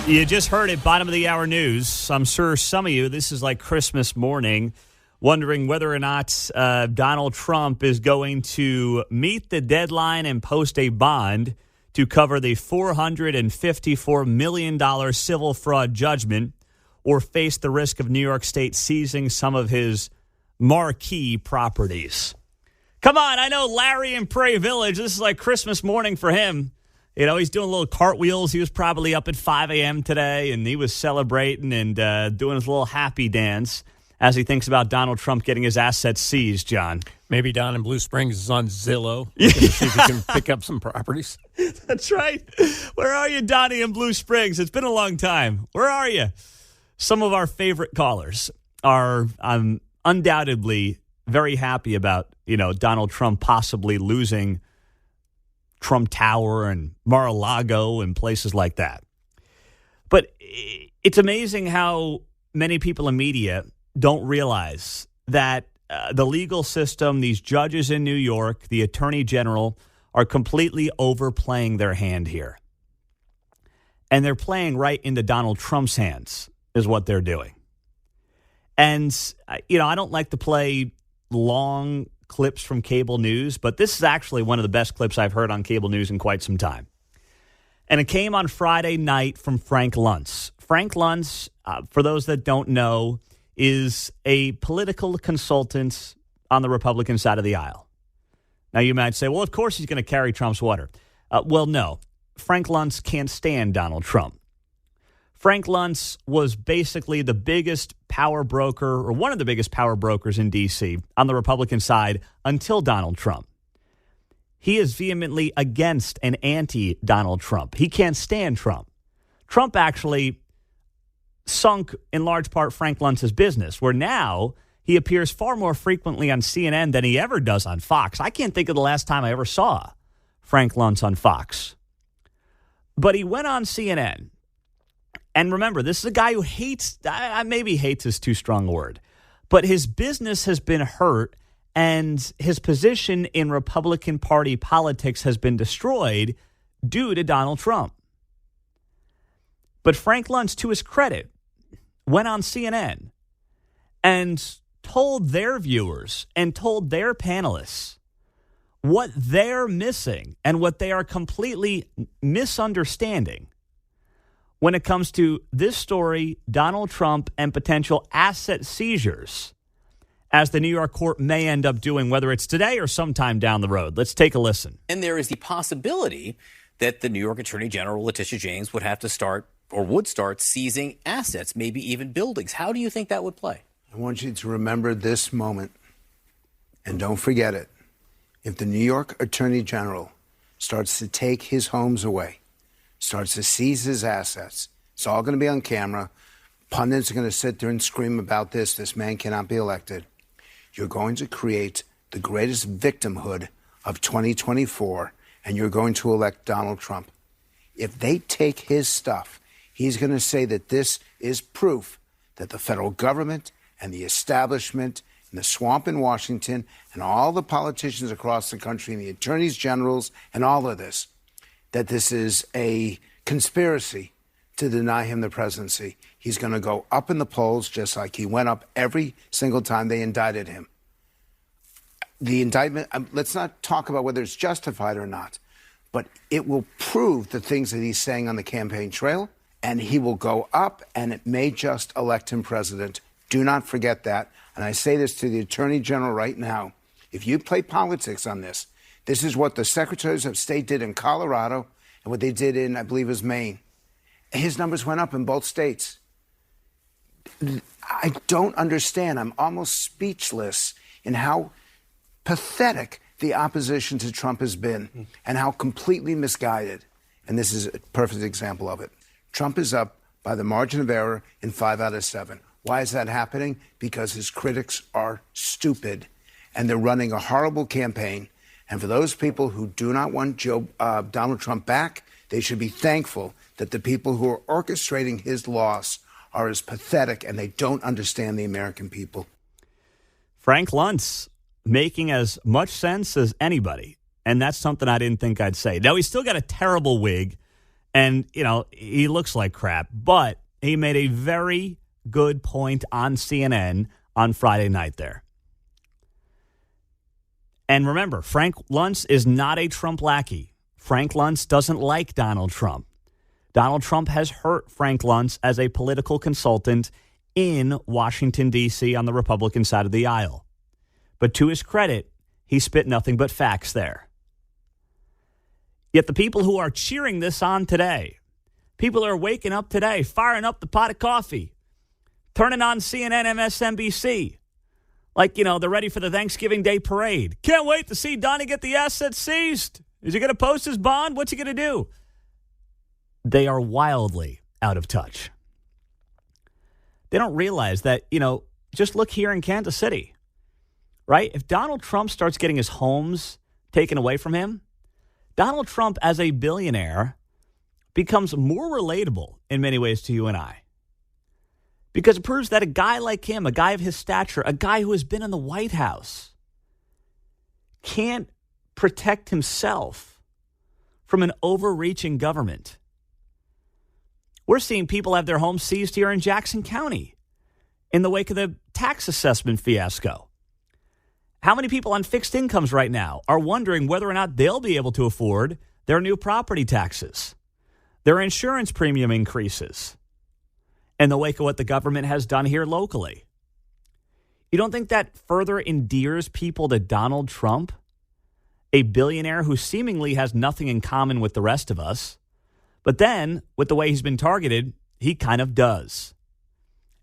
You just heard it, bottom of the hour news. I'm sure some of you, this is like Christmas morning, wondering whether or not Donald Trump is going to meet the deadline and post a bond to cover the $454 million civil fraud judgment or face the risk of New York State seizing some of his marquee properties. Come on, I know Larry in Prairie Village, this is like Christmas morning for him. You know, he's doing little cartwheels. He was probably up at 5 a.m. today, and he was celebrating and doing his little happy dance as he thinks about Donald Trump getting his assets seized, John. Maybe Don in Blue Springs is on Zillow. Looking to see if he can pick up some properties. That's right. Where are you, Donnie in Blue Springs? It's been a long time. Where are you? Some of our favorite callers are undoubtedly very happy about, Donald Trump possibly losing Trump Tower and Mar-a-Lago and places like that. But it's amazing how many people in media don't realize that the legal system, these judges in New York, the attorney general, are completely overplaying their hand here. And they're playing right into Donald Trump's hands is what they're doing. And, I don't like to play long clips from cable news, but this is actually one of the best clips I've heard on cable news in quite some time. And it came on Friday night from Frank Luntz. Frank Luntz, for those that don't know, is a political consultant on the Republican side of the aisle. Now, you might say, well, of course he's going to carry Trump's water. Well, no. Frank Luntz can't stand Donald Trump. Frank Luntz was basically the biggest power broker, or one of the biggest power brokers in D.C. on the Republican side until Donald Trump. He is vehemently against and anti-Donald Trump. He can't stand Trump. Trump actually sunk, in large part, Frank Luntz's business, where now he appears far more frequently on CNN than he ever does on Fox. I can't think of the last time I ever saw Frank Luntz on Fox. But he went on CNN. And remember, this is a guy who hates, maybe hates is too strong a word, but his business has been hurt and his position in Republican Party politics has been destroyed due to Donald Trump. But Frank Luntz, to his credit, went on CNN and told their viewers and told their panelists what they're missing and what they are completely misunderstanding when it comes to this story, Donald Trump, and potential asset seizures, as the New York court may end up doing, whether it's today or sometime down the road. Let's take a listen. And there is the possibility that the New York Attorney General, Letitia James, would have to start or would start seizing assets, maybe even buildings. How do you think that would play? I want you to remember this moment, and don't forget it. If the New York Attorney General starts to take his homes away, starts to seize his assets, it's all going to be on camera. Pundits are going to sit there and scream about this. This man cannot be elected. You're going to create the greatest victimhood of 2024, and you're going to elect Donald Trump. If they take his stuff, he's going to say that this is proof that the federal government and the establishment and the swamp in Washington and all the politicians across the country and the attorneys generals and all of this, that this is a conspiracy to deny him the presidency. He's going to go up in the polls just like he went up every single time they indicted him. The indictment, let's not talk about whether it's justified or not, but it will prove the things that he's saying on the campaign trail, and he will go up, and it may just elect him president. Do not forget that. And I say this to the Attorney General right now. If you play politics on this, this is what the secretaries of state did in Colorado and what they did in, I believe, is Maine. His numbers went up in both states. I don't understand. I'm almost speechless in how pathetic the opposition to Trump has been and how completely misguided. And this is a perfect example of it. Trump is up by the margin of error in 5 out of 7. Why is that happening? Because his critics are stupid and they're running a horrible campaign. And for those people who do not want Donald Trump back, they should be thankful that the people who are orchestrating his loss are as pathetic and they don't understand the American people. Frank Luntz making as much sense as anybody. And that's something I didn't think I'd say. Now, he's still got a terrible wig And, he looks like crap, but he made a very good point on CNN on Friday night there. And remember, Frank Luntz is not a Trump lackey. Frank Luntz doesn't like Donald Trump. Donald Trump has hurt Frank Luntz as a political consultant in Washington, D.C. on the Republican side of the aisle. But to his credit, he spit nothing but facts there. Yet the people who are cheering this on today, people are waking up today, firing up the pot of coffee, turning on CNN, MSNBC, like, they're ready for the Thanksgiving Day parade. Can't wait to see Donnie get the assets seized. Is he going to post his bond? What's he going to do? They are wildly out of touch. They don't realize that, just look here in Kansas City, right? If Donald Trump starts getting his homes taken away from him, Donald Trump as a billionaire becomes more relatable in many ways to you and I. Because it proves that a guy like him, a guy of his stature, a guy who has been in the White House, can't protect himself from an overreaching government. We're seeing people have their homes seized here in Jackson County in the wake of the tax assessment fiasco. How many people on fixed incomes right now are wondering whether or not they'll be able to afford their new property taxes, their insurance premium increases, in the wake of what the government has done here locally? You don't think that further endears people to Donald Trump, a billionaire who seemingly has nothing in common with the rest of us? But then, with the way he's been targeted, he kind of does.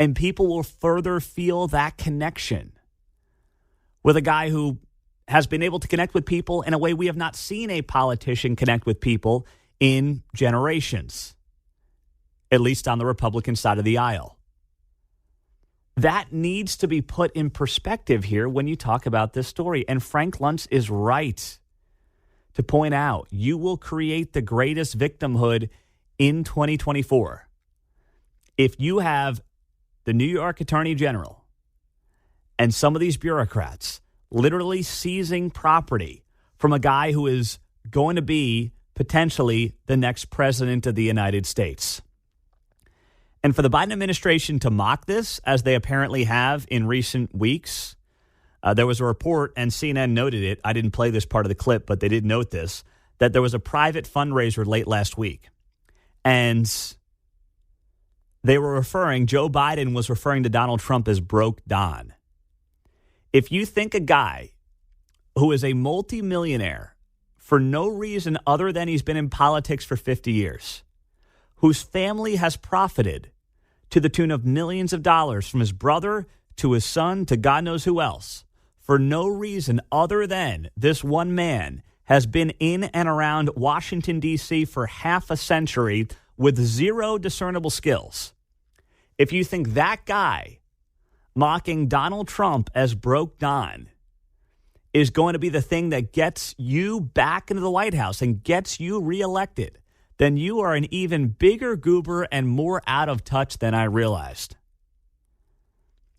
And people will further feel that connection with a guy who has been able to connect with people in a way we have not seen a politician connect with people in generations, at least on the Republican side of the aisle. That needs to be put in perspective here when you talk about this story. And Frank Luntz is right to point out you will create the greatest victimhood in 2024 if you have the New York Attorney General and some of these bureaucrats literally seizing property from a guy who is going to be potentially the next president of the United States. And for the Biden administration to mock this, as they apparently have in recent weeks, there was a report, and CNN noted it. I didn't play this part of the clip, but they did note this, that there was a private fundraiser late last week. And Joe Biden was referring to Donald Trump as broke Don. If you think a guy who is a multimillionaire for no reason other than he's been in politics for 50 years, whose family has profited to the tune of millions of dollars from his brother to his son to God knows who else, for no reason other than this one man has been in and around Washington, D.C. for half a century with zero discernible skills. If you think that guy mocking Donald Trump as broke Don is going to be the thing that gets you back into the White House and gets you reelected, then you are an even bigger goober and more out of touch than I realized.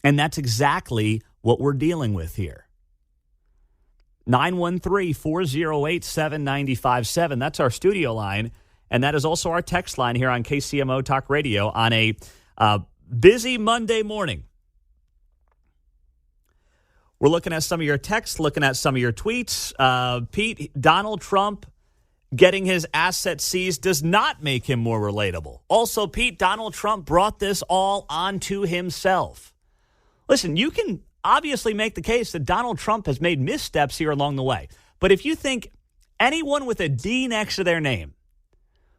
And that's exactly what we're dealing with here. 913-408-7957. That's our studio line. And that is also our text line here on KCMO Talk Radio on a busy Monday morning. We're looking at some of your texts, looking at some of your tweets. Pete, Donald Trump getting his assets seized does not make him more relatable. Also, Pete, Donald Trump brought this all onto himself. Listen, you can obviously make the case that Donald Trump has made missteps here along the way. But if you think anyone with a D next to their name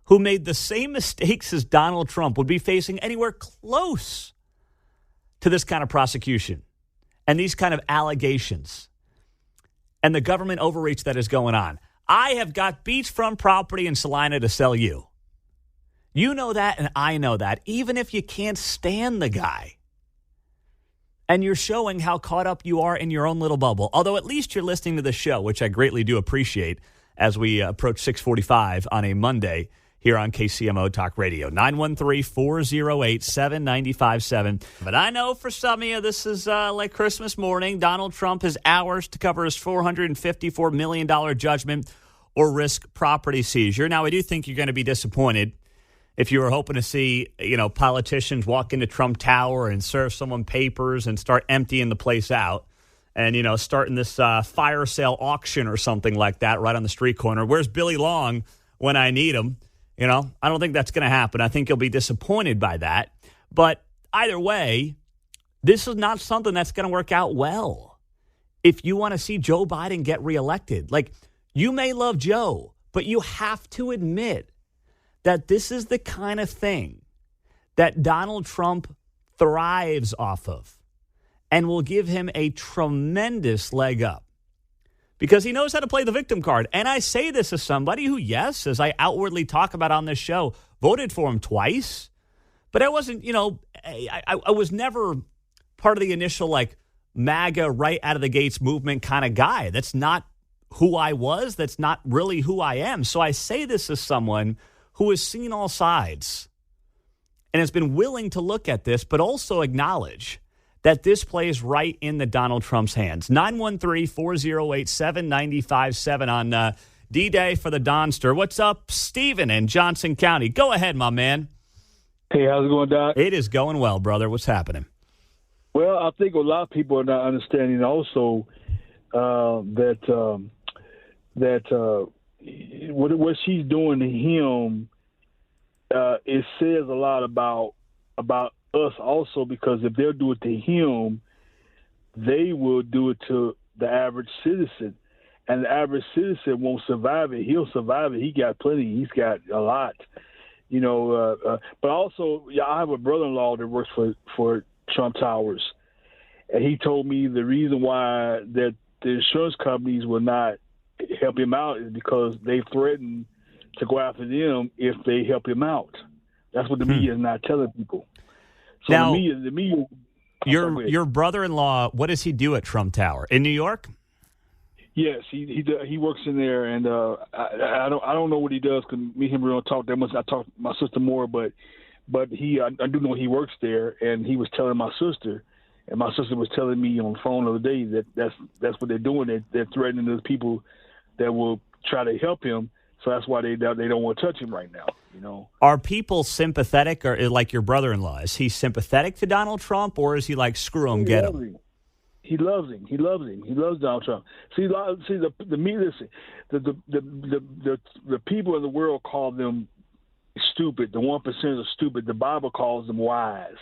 who made the same mistakes as Donald Trump would be facing anywhere close to this kind of prosecution and these kind of allegations and the government overreach that is going on, I have got beachfront property in Salina to sell you. You know that, and I know that, even if you can't stand the guy. And you're showing how caught up you are in your own little bubble. Although at least you're listening to the show, which I greatly do appreciate as we approach 6:45 on a Monday here on KCMO Talk Radio. 913-408-7957. But I know for some of you, this is like Christmas morning. Donald Trump has hours to cover his $454 million judgment or risk property seizure. Now, I do think you're going to be disappointed If you were hoping to see, politicians walk into Trump Tower and serve someone papers and start emptying the place out and, starting this fire sale auction or something like that right on the street corner. Where's Billy Long when I need him? I don't think that's going to happen. I think you'll be disappointed by that. But either way, this is not something that's going to work out well. If you want to see Joe Biden get reelected, you may love Joe, but you have to admit that this is the kind of thing that Donald Trump thrives off of and will give him a tremendous leg up because he knows how to play the victim card. And I say this as somebody who, yes, as I outwardly talk about on this show, voted for him twice, but I wasn't, I was never part of the initial MAGA right out of the gates movement kind of guy. That's not who I was. That's not really who I am. So I say this as someone who has seen all sides and has been willing to look at this, but also acknowledge that this plays right in the Donald Trump's hands. 913-408-7957 on D-Day for the Donster. What's up, Stephen in Johnson County? Go ahead, my man. Hey, how's it going, Doc? It is going well, brother. What's happening? Well, I think a lot of people are not understanding also that what she's doing to him, it says a lot about us also, because if they'll do it to him, they will do it to the average citizen. And the average citizen won't survive it. He'll survive it. He got plenty. He's got a lot. But also, I have a brother-in-law that works for Trump Towers. And he told me the reason why that the insurance companies will not help him out is because they threaten to go after them if they help him out. That's what the media is not telling people. So now, the media. Your brother-in-law, what does he do at Trump Tower in New York? Yes, he works in there, and I don't know what he does because me and him don't talk that much. I talk to my sister more, but I do know he works there, and he was telling my sister. And my sister was telling me on the phone the other day that that's what they're doing. They're threatening those people that will try to help him. So that's why they don't want to touch him right now. Are people sympathetic, or like your brother-in-law? Is he sympathetic to Donald Trump, or is he like, screw him, get him? He loves him. He loves him. He loves Donald Trump. The people in the world call them stupid. The 1% are stupid. The Bible calls them wise.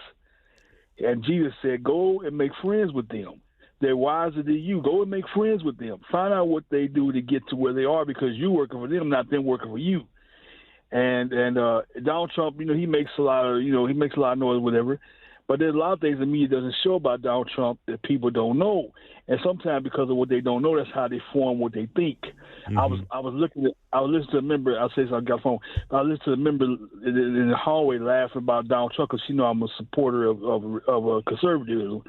And Jesus said, go and make friends with them. They're wiser than you. Go and make friends with them. Find out what they do to get to where they are, because you're working for them, not them working for you. And Donald Trump, he makes a lot of noise, whatever. But there's a lot of things the media doesn't show about Donald Trump that people don't know. And sometimes because of what they don't know, that's how they form what they think. Mm-hmm. I was listening to a member. I'll say so. I got a phone. I listened to a member in the hallway laughing about Donald Trump because she know I'm a supporter of conservatism.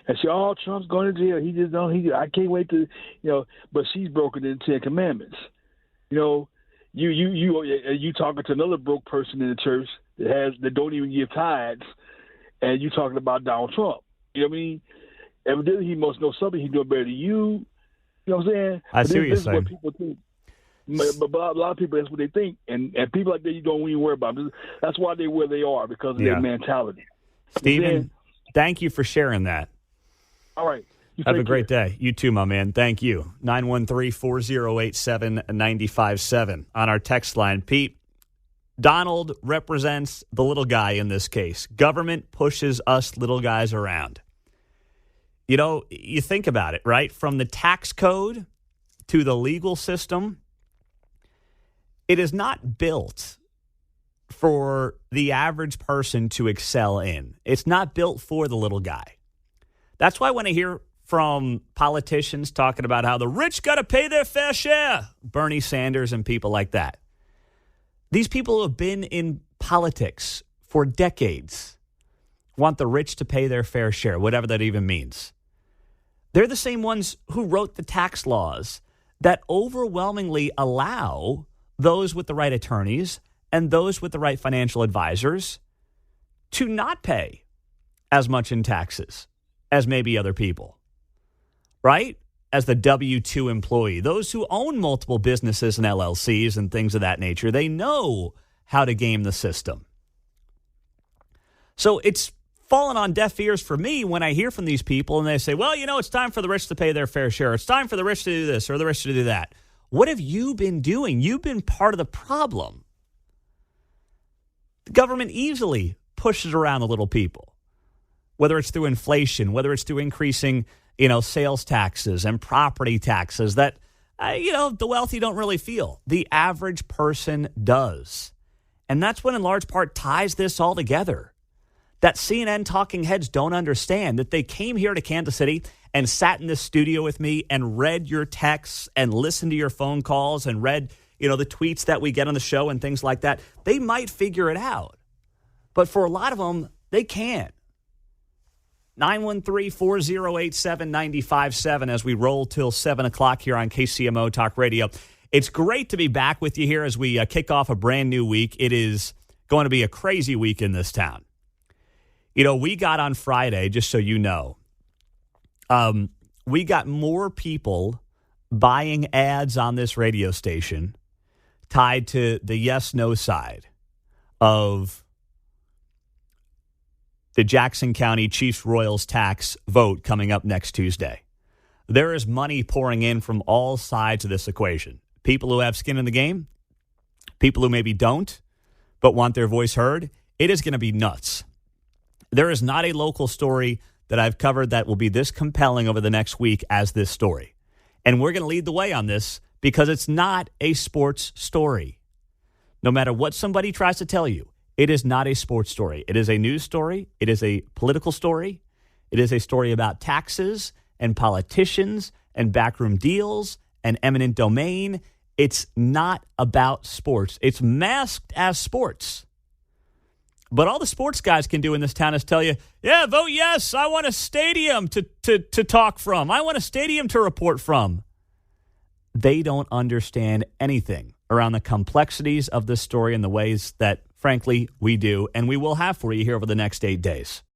And she, Trump's going to jail. He just don't. I can't wait to, But she's broken the 10 Commandments. You talking to another broke person in the church that don't even give tithes, and you talking about Donald Trump. You know what I mean? Evidently, he must know something. He's doing better than you. You know what I'm saying? I see what you're saying. What people think. But a lot of people, that's what they think. And people like that, you don't even worry about them. That's why they're where they are, because of their mentality. Stephen, thank you for sharing that. All right. Have a great day. You too, my man. Thank you. 913-408-7957 on our text line. Pete, Donald represents the little guy in this case. Government pushes us little guys around. You think about it, right? From the tax code to the legal system, it is not built for the average person to excel in. It's not built for the little guy. That's why when I hear from politicians talking about how the rich got to pay their fair share, Bernie Sanders and people like that, these people who have been in politics for decades want the rich to pay their fair share, whatever that even means. They're the same ones who wrote the tax laws that overwhelmingly allow those with the right attorneys and those with the right financial advisors to not pay as much in taxes as maybe other people, right? As the W-2 employee, those who own multiple businesses and LLCs and things of that nature, they know how to game the system. So it's fallen on deaf ears for me when I hear from these people and they say, well, it's time for the rich to pay their fair share. It's time for the rich to do this or the rich to do that. What have you been doing? You've been part of the problem. The government easily pushes around the little people, whether it's through inflation, whether it's through increasing, sales taxes and property taxes that, the wealthy don't really feel. The average person does. And that's what in large part ties this all together. That CNN talking heads don't understand that they came here to Kansas City and sat in this studio with me and read your texts and listened to your phone calls and read, the tweets that we get on the show and things like that. They might figure it out. But for a lot of them, they can't. 913-408-7957 as we roll till 7 o'clock here on KCMO Talk Radio. It's great to be back with you here as we kick off a brand new week. It is going to be a crazy week in this town. We got on Friday, just so you know, we got more people buying ads on this radio station tied to the yes-no side of the Jackson County Chiefs-Royals tax vote coming up next Tuesday. There is money pouring in from all sides of this equation. People who have skin in the game, people who maybe don't, but want their voice heard. It is going to be nuts. There is not a local story that I've covered that will be this compelling over the next week as this story. And we're going to lead the way on this because it's not a sports story. No matter what somebody tries to tell you, it is not a sports story. It is a news story. It is a political story. It is a story about taxes and politicians and backroom deals and eminent domain. It's not about sports. It's masked as sports. But all the sports guys can do in this town is tell you, yeah, vote yes. I want a stadium to talk from. I want a stadium to report from. They don't understand anything around the complexities of this story and the ways that, frankly, we do, and we will have for you here over the next 8 days.